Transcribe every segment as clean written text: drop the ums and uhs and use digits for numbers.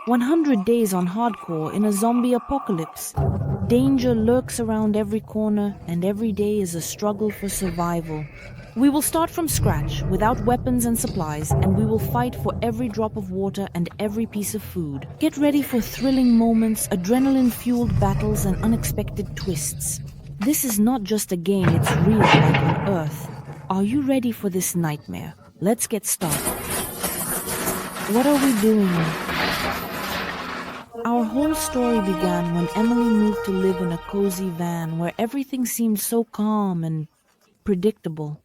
100 days on hardcore in a zombie apocalypse. Danger lurks around every corner, and every day is a struggle for survival. We will start from scratch, without weapons and supplies, and we will fight for every drop of water and every piece of food. Get ready for thrilling moments, adrenaline-fueled battles, and unexpected twists. This is not just a game, it's real, like on Earth. Are you ready for this nightmare? Let's get started. What are we doing? Our whole story began when Emily moved to live in a cozy van where everything seemed so calm and predictable.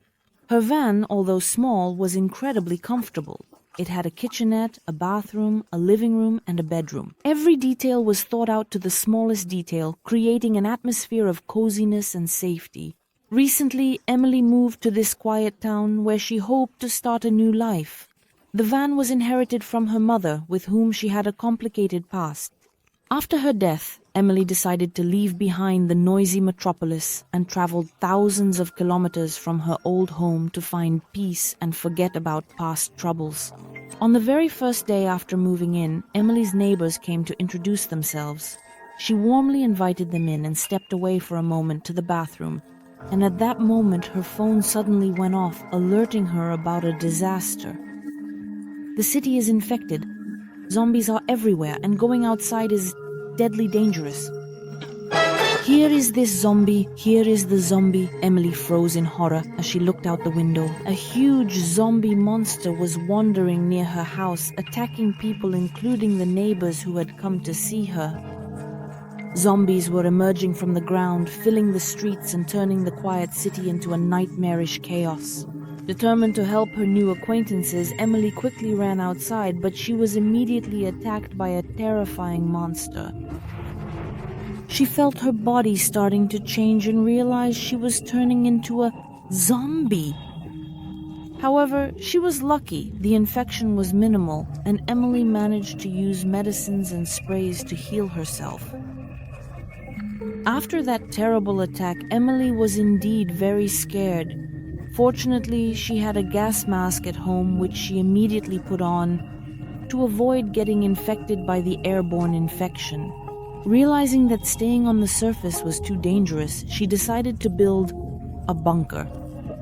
Her van, although small, was incredibly comfortable. It had a kitchenette, a bathroom, a living room, and a bedroom. Every detail was thought out to the smallest detail, creating an atmosphere of coziness and safety. Recently, Emily moved to this quiet town where she hoped to start a new life. The van was inherited from her mother, with whom she had a complicated past. After her death, Emily decided to leave behind the noisy metropolis and traveled thousands of kilometers from her old home to find peace and forget about past troubles. On the very first day after moving in, Emily's neighbors came to introduce themselves. She warmly invited them in and stepped away for a moment to the bathroom. And at that moment, her phone suddenly went off, alerting her about a disaster. The city is infected. Zombies are everywhere, and going outside is deadly dangerous. Here is this zombie, here is the zombie. Emily froze in horror as she looked out the window. A huge zombie monster was wandering near her house, attacking people, including the neighbors who had come to see her. Zombies were emerging from the ground, filling the streets and turning the quiet city into a nightmarish chaos. Determined to help her new acquaintances, Emily quickly ran outside, but she was immediately attacked by a terrifying monster. She felt her body starting to change and realized she was turning into a zombie. However, she was lucky. The infection was minimal, and Emily managed to use medicines and sprays to heal herself. After that terrible attack, Emily was indeed very scared. Fortunately, she had a gas mask at home which she immediately put on to avoid getting infected by the airborne infection. Realizing that staying on the surface was too dangerous, she decided to build a bunker.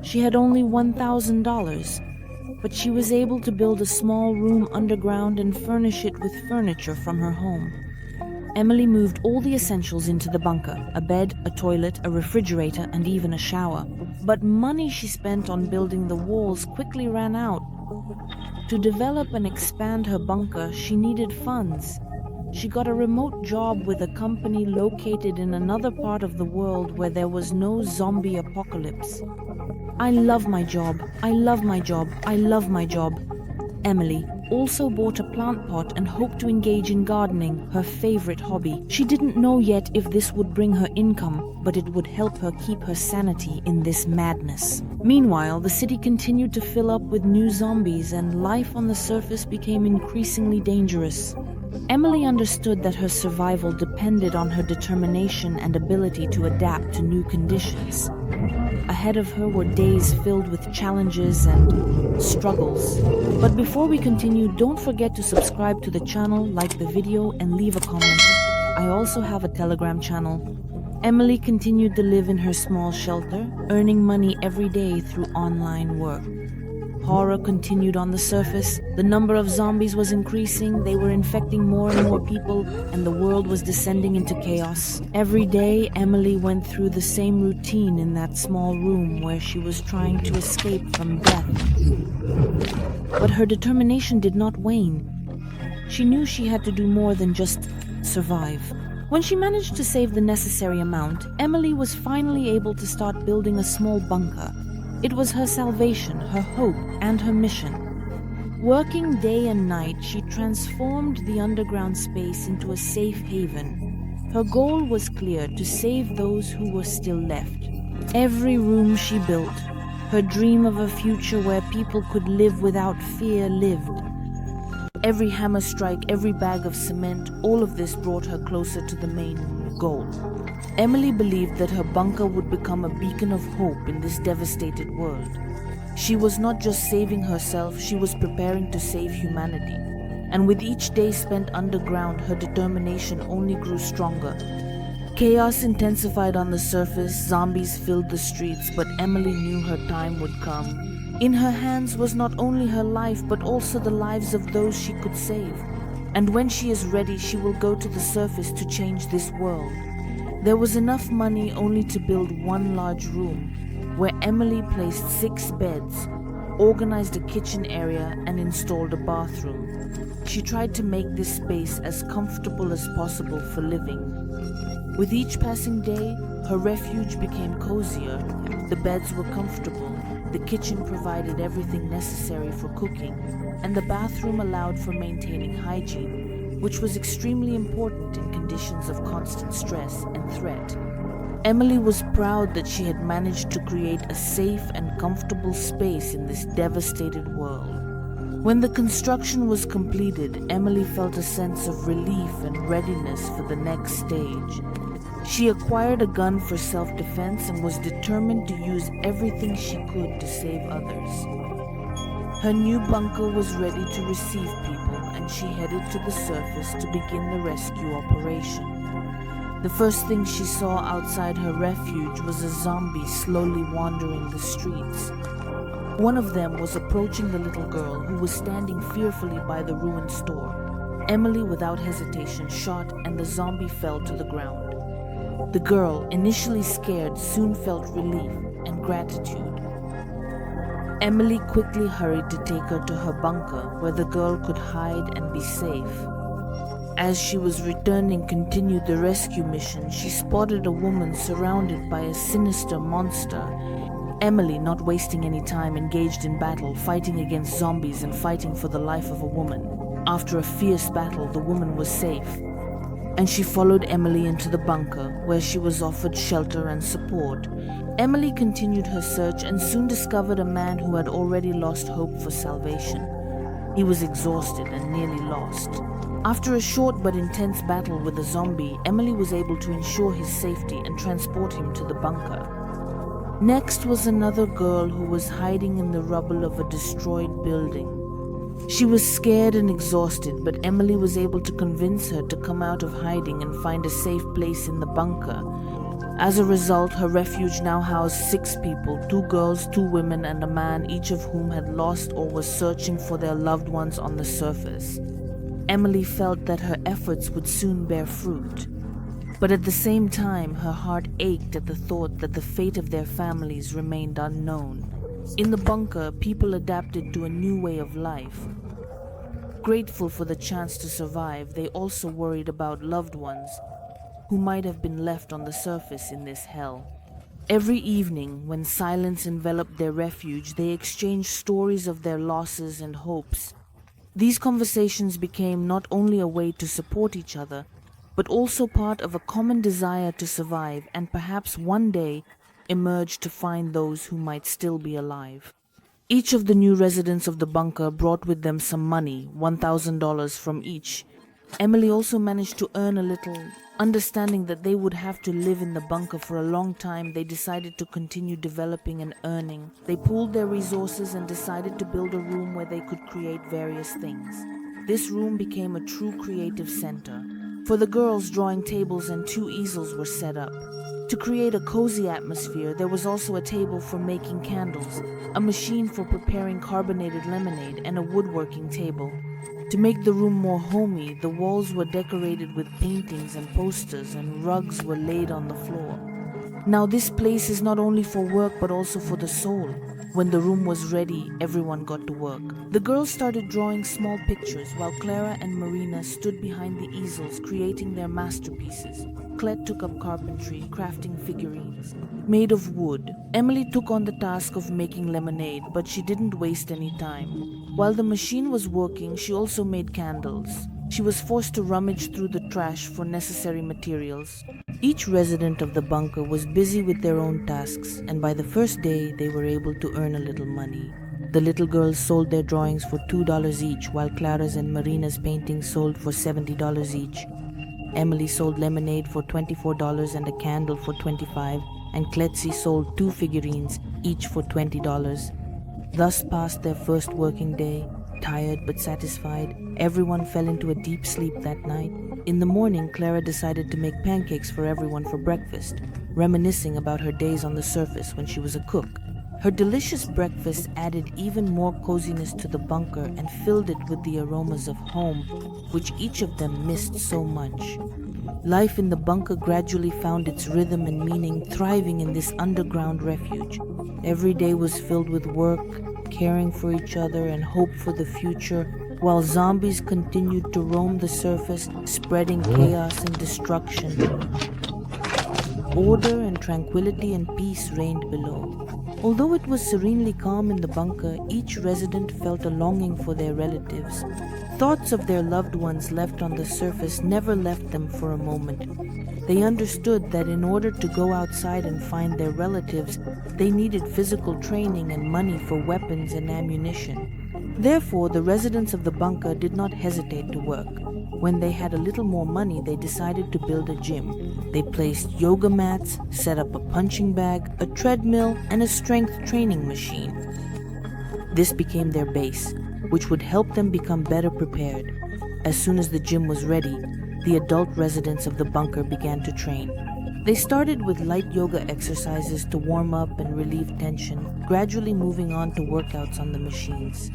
She had only $1,000, but she was able to build a small room underground and furnish it with furniture from her home. Emily moved all the essentials into the bunker: a bed, a toilet, a refrigerator, and even a shower. But money she spent on building the walls quickly ran out. To develop and expand her bunker, she needed funds. She got a remote job with a company located in another part of the world where there was no zombie apocalypse. I love my job, I love my job, I love my job. Emily also bought a plant pot and hoped to engage in gardening, her favorite hobby. She didn't know yet if this would bring her income, but it would help her keep her sanity in this madness. Meanwhile, the city continued to fill up with new zombies, and life on the surface became increasingly dangerous. Emily understood that her survival depended on her determination and ability to adapt to new conditions. Ahead of her were days filled with challenges and struggles. But before we continue, don't forget to subscribe to the channel, like the video, and leave a comment. I also have a Telegram channel. Emily continued to live in her small shelter, earning money every day through online work. Horror continued on the surface. The number of zombies was increasing, they were infecting more and more people, and the world was descending into chaos. Every day, Emily went through the same routine in that small room where she was trying to escape from death. But her determination did not wane. She knew she had to do more than just survive. When she managed to save the necessary amount, Emily was finally able to start building a small bunker. It was her salvation, her hope, and her mission. Working day and night, she transformed the underground space into a safe haven. Her goal was clear: to save those who were still left. Every room she built, her dream of a future where people could live without fear, lived. Every hammer strike, every bag of cement, all of this brought her closer to the main goal. Emily believed that her bunker would become a beacon of hope in this devastated world. She was not just saving herself, she was preparing to save humanity. and with each day spent underground, her determination only grew stronger. Chaos intensified on the surface, zombies filled the streets, but Emily knew her time would come. In her hands was not only her life, but also the lives of those she could save. And when she is ready, she will go to the surface to change this world. There was enough money only to build one large room, where Emily placed 6 beds, organized a kitchen area, and installed a bathroom. She tried to make this space as comfortable as possible for living. With each passing day, her refuge became cozier. The beds were comfortable, the kitchen provided everything necessary for cooking, and the bathroom allowed for maintaining hygiene, which was extremely important in conditions of constant stress and threat. Emily was proud that she had managed to create a safe and comfortable space in this devastated world. When the construction was completed, Emily felt a sense of relief and readiness for the next stage. She acquired a gun for self-defense and was determined to use everything she could to save others. Her new bunker was ready to receive people, and she headed to the surface to begin the rescue operation. The first thing she saw outside her refuge was a zombie slowly wandering the streets. One of them was approaching the little girl, who was standing fearfully by the ruined store. Emily, without hesitation, shot, and the zombie fell to the ground. The girl, initially scared, soon felt relief and gratitude. Emily quickly hurried to take her to her bunker, where the girl could hide and be safe. As she was returning, continued the rescue mission, she spotted a woman surrounded by a sinister monster. Emily, not wasting any time, engaged in battle, fighting against zombies and fighting for the life of a woman. After a fierce battle, the woman was safe, and she followed Emily into the bunker, where she was offered shelter and support. Emily continued her search and soon discovered a man who had already lost hope for salvation. He was exhausted and nearly lost. After a short but intense battle with a zombie, Emily was able to ensure his safety and transport him to the bunker. Next was another girl who was hiding in the rubble of a destroyed building. She was scared and exhausted, but Emily was able to convince her to come out of hiding and find a safe place in the bunker. As a result, her refuge now housed 6 people, 2 girls, 2 women, and a man, each of whom had lost or was searching for their loved ones on the surface. Emily felt that her efforts would soon bear fruit. But at the same time, her heart ached at the thought that the fate of their families remained unknown. In the bunker, people adapted to a new way of life. Grateful for the chance to survive, they also worried about loved ones who might have been left on the surface in this hell. Every evening, when silence enveloped their refuge, they exchanged stories of their losses and hopes. These conversations became not only a way to support each other, but also part of a common desire to survive and perhaps one day emerge to find those who might still be alive. Each of the new residents of the bunker brought with them some money, $1,000 from each. Emily also managed to earn a little. Understanding that they would have to live in the bunker for a long time, they decided to continue developing and earning. They pooled their resources and decided to build a room where they could create various things. This room became a true creative center. For the girls, drawing tables and 2 easels were set up. To create a cozy atmosphere, there was also a table for making candles, a machine for preparing carbonated lemonade, and a woodworking table. To make the room more homey, the walls were decorated with paintings and posters, and rugs were laid on the floor. Now this place is not only for work but also for the soul. When the room was ready, everyone got to work. The girls started drawing small pictures while Clara and Marina stood behind the easels creating their masterpieces. Clette took up carpentry, crafting figurines made of wood. Emily took on the task of making lemonade, but she didn't waste any time. While the machine was working, she also made candles. She was forced to rummage through the trash for necessary materials. Each resident of the bunker was busy with their own tasks, and by the first day, they were able to earn a little money. The little girls sold their drawings for $2 each, while Clara's and Marina's paintings sold for $70 each. Emily sold lemonade for $24 and a candle for $25, and Kletzi sold 2 figurines, each for $20. Thus passed their first working day. tired but satisfied. Everyone fell into a deep sleep that night. In the morning, Clara decided to make pancakes for everyone for breakfast, reminiscing about her days on the surface when she was a cook. Her delicious breakfast added even more coziness to the bunker and filled it with the aromas of home, which each of them missed so much. Life in the bunker gradually found its rhythm and meaning, thriving in this underground refuge. Every day was filled with work, caring for each other, and hope for the future, while zombies continued to roam the surface, spreading chaos and destruction. Order and tranquility and peace reigned below. Although it was serenely calm in the bunker, each resident felt a longing for their relatives. Thoughts of their loved ones left on the surface never left them for a moment. They understood that in order to go outside and find their relatives, they needed physical training and money for weapons and ammunition. Therefore, the residents of the bunker did not hesitate to work. When they had a little more money, they decided to build a gym. They placed yoga mats, set up a punching bag, a treadmill, and a strength training machine. This became their base, which would help them become better prepared. As soon as the gym was ready, the adult residents of the bunker began to train. They started with light yoga exercises to warm up and relieve tension, gradually moving on to workouts on the machines.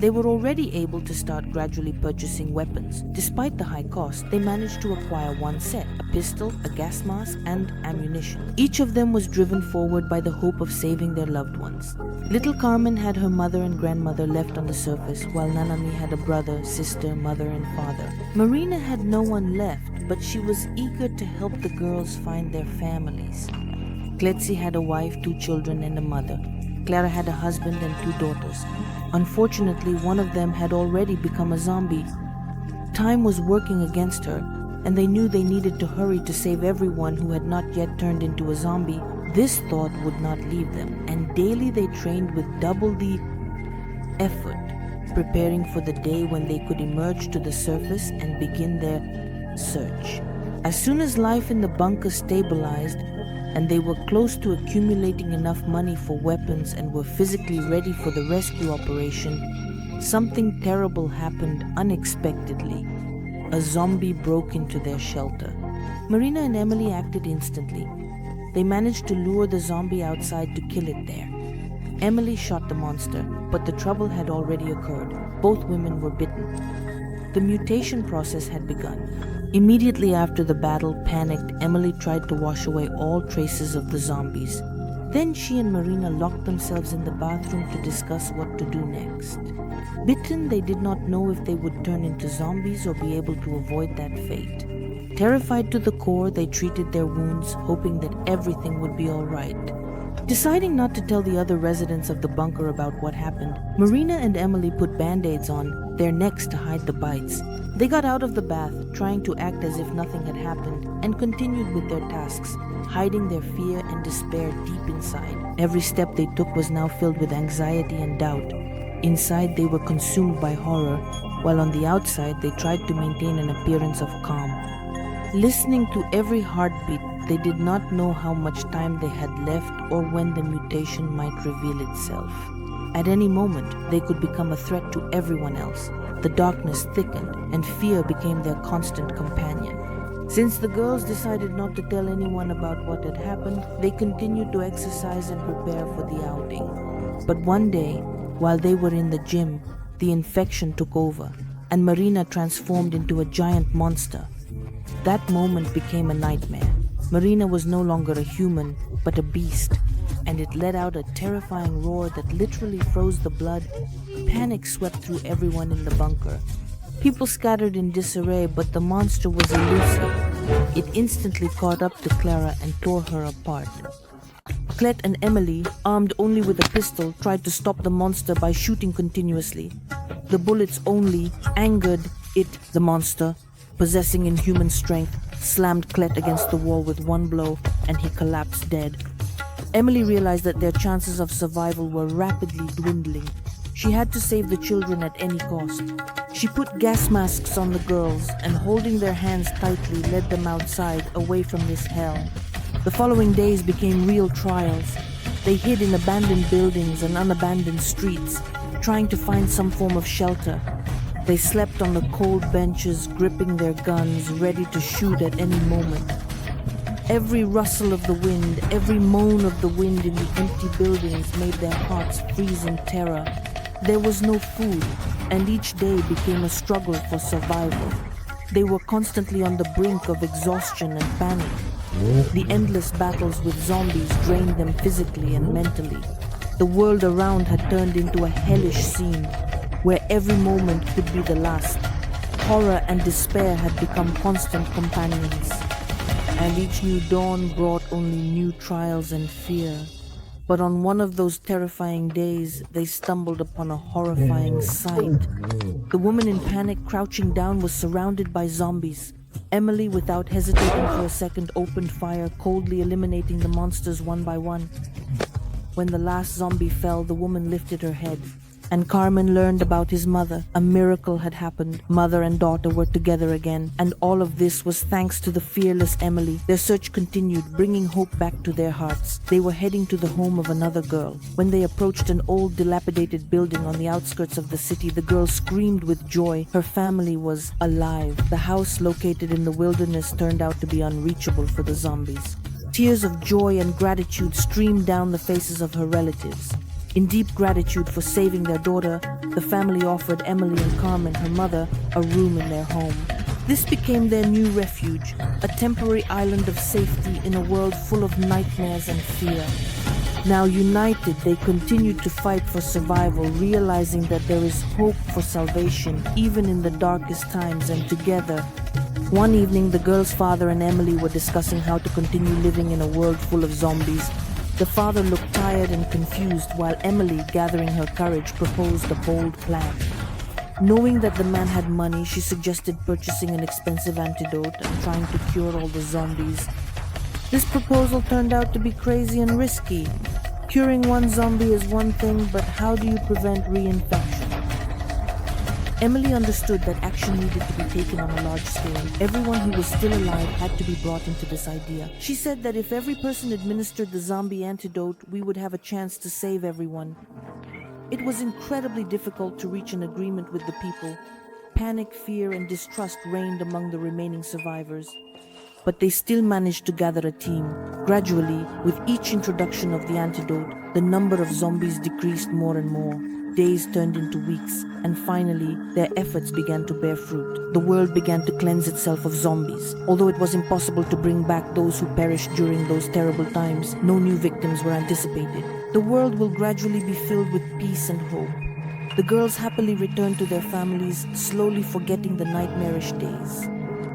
They were already able to start gradually purchasing weapons. Despite the high cost, they managed to acquire one set, a pistol, a gas mask, and ammunition. Each of them was driven forward by the hope of saving their loved ones. Little Carmen had her mother and grandmother left on the surface, while Nanami had a brother, sister, mother, and father. Marina had no one left, but she was eager to help the girls find their families. Kletsi had a wife, 2 children, and a mother. Clara had a husband and 2 daughters. Unfortunately, one of them had already become a zombie. Time was working against her, and they knew they needed to hurry to save everyone who had not yet turned into a zombie. This thought would not leave them, and daily they trained with double the effort, preparing for the day when they could emerge to the surface and begin their search. As soon as life in the bunker stabilized, and they were close to accumulating enough money for weapons and were physically ready for the rescue operation, something terrible happened unexpectedly. A zombie broke into their shelter. Marina and Emily acted instantly. They managed to lure the zombie outside to kill it there. Emily shot the monster, but the trouble had already occurred. Both women were bitten. The mutation process had begun. Immediately after the battle, panicked, Emily tried to wash away all traces of the zombies. Then she and Marina locked themselves in the bathroom to discuss what to do next. Bitten, they did not know if they would turn into zombies or be able to avoid that fate. Terrified to the core, they treated their wounds, hoping that everything would be all right. Deciding not to tell the other residents of the bunker about what happened, Marina and Emily put band-aids on their necks to hide the bites. They got out of the bath, trying to act as if nothing had happened, and continued with their tasks, hiding their fear and despair deep inside. Every step they took was now filled with anxiety and doubt. Inside, they were consumed by horror, while on the outside, they tried to maintain an appearance of calm. Listening to every heartbeat, they did not know how much time they had left or when the mutation might reveal itself. At any moment, they could become a threat to everyone else. The darkness thickened, and fear became their constant companion. Since the girls decided not to tell anyone about what had happened, they continued to exercise and prepare for the outing. But one day, while they were in the gym, the infection took over, and Marina transformed into a giant monster. That moment became a nightmare. Marina was no longer a human, but a beast, and it let out a terrifying roar that literally froze the blood. Panic swept through everyone in the bunker. People scattered in disarray, but the monster was elusive. It instantly caught up to Clara and tore her apart. Clet and Emily, armed only with a pistol, tried to stop the monster by shooting continuously. The bullets only angered it. The monster, possessing inhuman strength, slammed Clet against the wall with one blow, and he collapsed dead. Emily realized that their chances of survival were rapidly dwindling. She had to save the children at any cost. She put gas masks on the girls and, holding their hands tightly, led them outside, away from this hell. The following days became real trials. They hid in abandoned buildings and unabandoned streets, trying to find some form of shelter. They slept on the cold benches, gripping their guns, ready to shoot at any moment. Every rustle of the wind, every moan of the wind in the empty buildings made their hearts freeze in terror. There was no food, and each day became a struggle for survival. They were constantly on the brink of exhaustion and panic. The endless battles with zombies drained them physically and mentally. The world around had turned into a hellish scene, where every moment could be the last. Horror and despair had become constant companions. And each new dawn brought only new trials and fear. But on one of those terrifying days, they stumbled upon a horrifying sight. The woman in panic, crouching down, was surrounded by zombies. Emily, without hesitating for a second, opened fire, coldly eliminating the monsters one by one. When the last zombie fell, the woman lifted her head. And Carmen learned about his mother. A miracle had happened. Mother and daughter were together again. And all of this was thanks to the fearless Emily. Their search continued, bringing hope back to their hearts. They were heading to the home of another girl. When they approached an old, dilapidated building on the outskirts of the city, the girl screamed with joy. Her family was alive. The house, located in the wilderness, turned out to be unreachable for the zombies. Tears of joy and gratitude streamed down the faces of her relatives. In deep gratitude for saving their daughter, the family offered Emily and Carmen, her mother, a room in their home. This became their new refuge, a temporary island of safety in a world full of nightmares and fear. Now united, they continued to fight for survival, realizing that there is hope for salvation even in the darkest times, and together. One evening, the girl's father and Emily were discussing how to continue living in a world full of zombies. The father looked tired and confused, while Emily, gathering her courage, proposed a bold plan. Knowing that the man had money, she suggested purchasing an expensive antidote and trying to cure all the zombies. This proposal turned out to be crazy and risky. Curing one zombie is one thing, but how do you prevent reinfection? Emily understood that action needed to be taken on a large scale. Everyone who was still alive had to be brought into this idea. She said that if every person administered the zombie antidote, we would have a chance to save everyone. It was incredibly difficult to reach an agreement with the people. Panic, fear, and distrust reigned among the remaining survivors. But they still managed to gather a team. Gradually, with each introduction of the antidote, the number of zombies decreased more and more. Days turned into weeks, and finally, their efforts began to bear fruit. The world began to cleanse itself of zombies. Although it was impossible to bring back those who perished during those terrible times, no new victims were anticipated. The world will gradually be filled with peace and hope. The girls happily returned to their families, slowly forgetting the nightmarish days.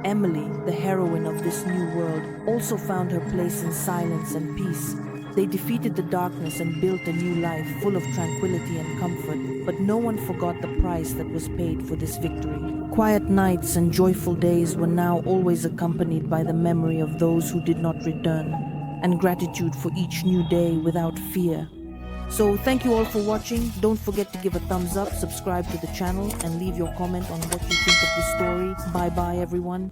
Emily, the heroine of this new world, also found her place in silence and peace. They defeated the darkness and built a new life full of tranquility and comfort, but no one forgot the price that was paid for this victory. Quiet nights and joyful days were now always accompanied by the memory of those who did not return, and gratitude for each new day without fear. So thank you all for watching. Don't forget to give a thumbs up, subscribe to the channel, and leave your comment on what you think of this story. Bye bye everyone.